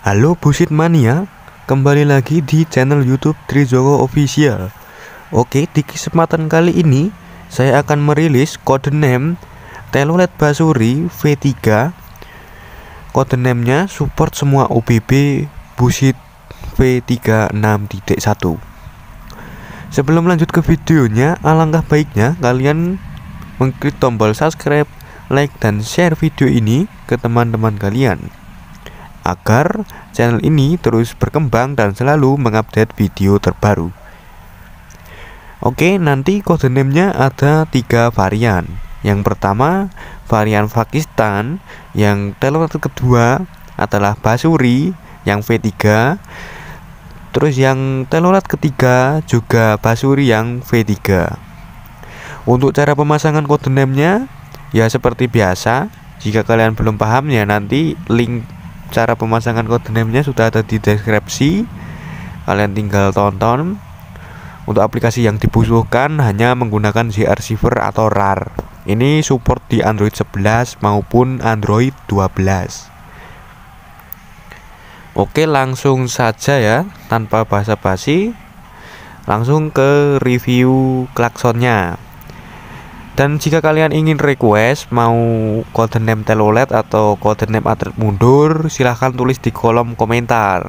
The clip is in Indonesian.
Halo Busit Mania, kembali lagi di channel YouTube Trijoko Official. Oke, di kesempatan kali ini saya akan merilis codename Telolet Basuri V3. Codename-nya support semua OBB Busit V36.1. Sebelum lanjut ke videonya, alangkah baiknya kalian mengklik tombol subscribe, like, dan share video ini ke teman-teman kalian agar channel ini terus berkembang dan selalu mengupdate video terbaru. Oke, nanti codename-nya ada 3 varian. Yang pertama varian Pakistan, yang telolet kedua adalah Basuri yang V3, terus yang telolet ketiga juga Basuri yang V3. Untuk cara pemasangan codename-nya ya seperti biasa. Jika kalian belum paham ya nanti link cara pemasangan codename-nya sudah ada di deskripsi. Kalian tinggal tonton. Untuk aplikasi yang dibutuhkan hanya menggunakan ZR Receiver atau RAR. Ini support di Android 11 maupun Android 12. Oke, langsung saja ya, tanpa basa-basi, langsung ke review klaksonnya. Dan jika kalian ingin request mau codename telolet atau codename atlet mundur, silahkan tulis di kolom komentar.